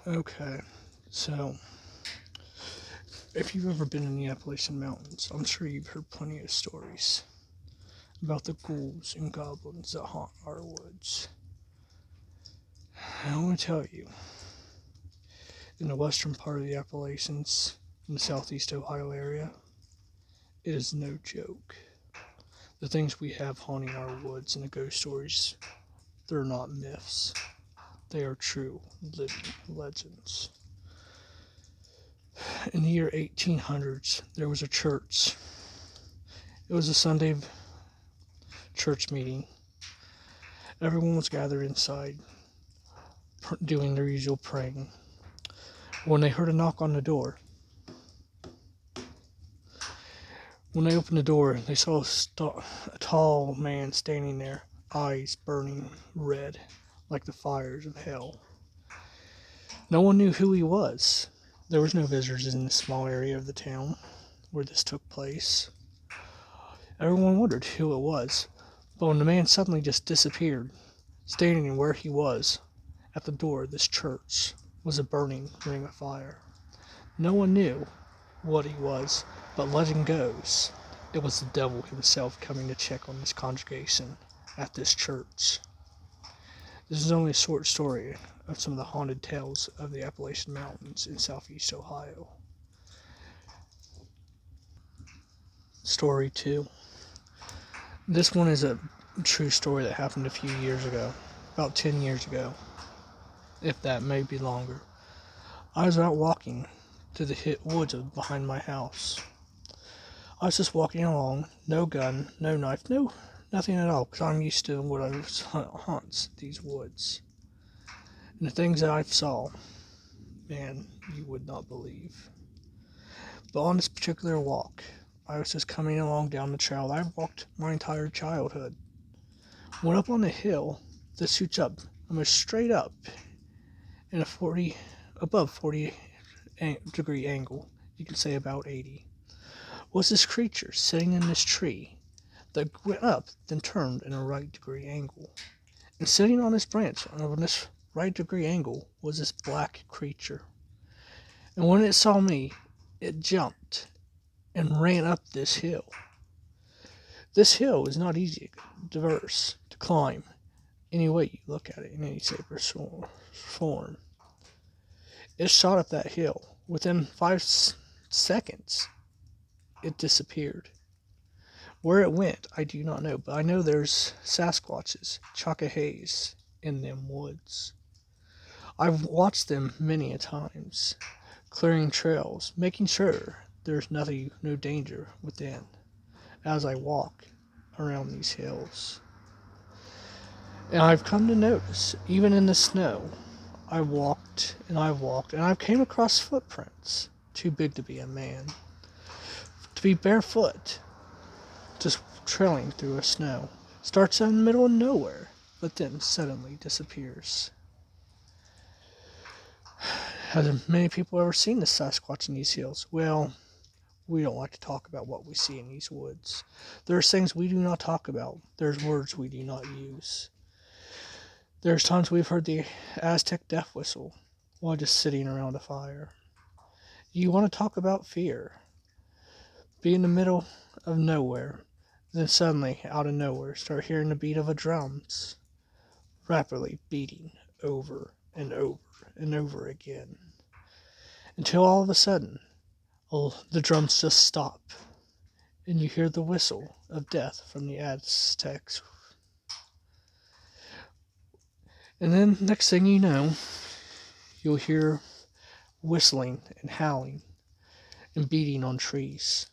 Okay, so if you've ever been in the Appalachian Mountains, I'm sure you've heard plenty of stories about the ghouls and goblins that haunt our woods. And I want to tell you, in the western part of the Appalachians, in the southeast Ohio area, it is no joke. The things we have haunting our woods and the ghost stories, they're not myths. They are true, living legends. In the year 1800s, there was a church. It was a Sunday church meeting. Everyone was gathered inside, doing their usual praying. When they heard a knock on the door, when they opened the door, they saw a tall man standing there, eyes burning red like the fires of hell. No one knew who he was. There was no visitors in the small area of the town where this took place. Everyone wondered who it was, but when the man suddenly just disappeared, standing where he was at the door of this church was a burning ring of fire. No one knew what he was, but legend goes it was the devil himself coming to check on this congregation at this church. This is only a short story of some of the haunted tales of the Appalachian Mountains in southeast Ohio. Story 2. This one is a true story that happened a few years ago, about 10 years ago, if that may be longer. I was out walking through the woods behind my house. I was just walking along, no gun, no knife, nothing at all, because I'm used to what haunts these woods. And the things that I saw, man, you would not believe. But on this particular walk, I was just coming along down the trail I've walked my entire childhood. Went up on a hill that shoots up, almost straight up, in a above 40 degree angle. You could say about 80. Was this creature sitting in this tree that went up, then turned in a right degree angle. And sitting on this branch, on this right degree angle, was this black creature. And when it saw me, it jumped and ran up this hill. This hill is not easy to climb any way you look at it in any shape or form. It shot up that hill. Within 5 seconds, it disappeared. Where it went, I do not know, but I know there's Sasquatches, Chakahays, in them woods. I've watched them many a times, clearing trails, making sure there's no danger within, as I walk around these hills. And I've come to notice, even in the snow, I've walked, and I've came across footprints too big to be a man, to be barefoot, just trailing through the snow. Starts in the middle of nowhere, but then suddenly disappears. Have many people ever seen the Sasquatch in these hills? Well, we don't like to talk about what we see in these woods. There's things we do not talk about. There's words we do not use. There's times we've heard the Aztec death whistle while just sitting around a fire. You want to talk about fear? Be in the middle of nowhere, then suddenly, out of nowhere, start hearing the beat of a drums, rapidly beating over and over and over again, until all of a sudden, the drums just stop, and you hear the whistle of death from the Aztecs. And then, next thing you know, you'll hear whistling and howling and beating on trees.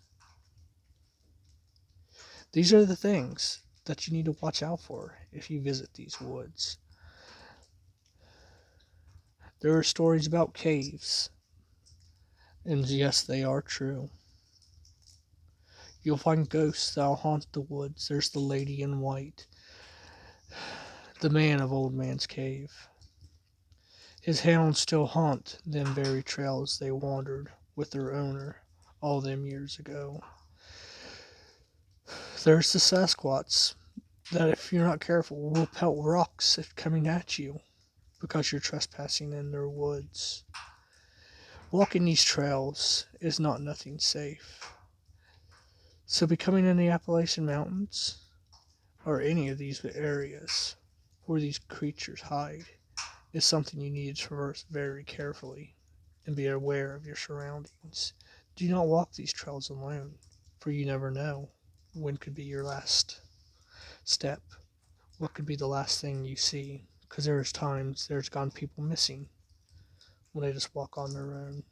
These are the things that you need to watch out for if you visit these woods. There are stories about caves, and yes, they are true. You'll find ghosts that'll haunt the woods. There's the lady in white, the man of Old Man's Cave. His hounds still haunt them very trails they wandered with their owner all them years ago. There's the Sasquatch that, if you're not careful, will pelt rocks if coming at you. because you're trespassing in their woods. Walking these trails is not nothing safe. So becoming in the Appalachian Mountains or any of these areas where these creatures hide is something you need to traverse very carefully and be aware of your surroundings. Do not walk these trails alone, for you never know when could be your last step. What could be the last thing you see? Because there's gone people missing when they just walk on their own.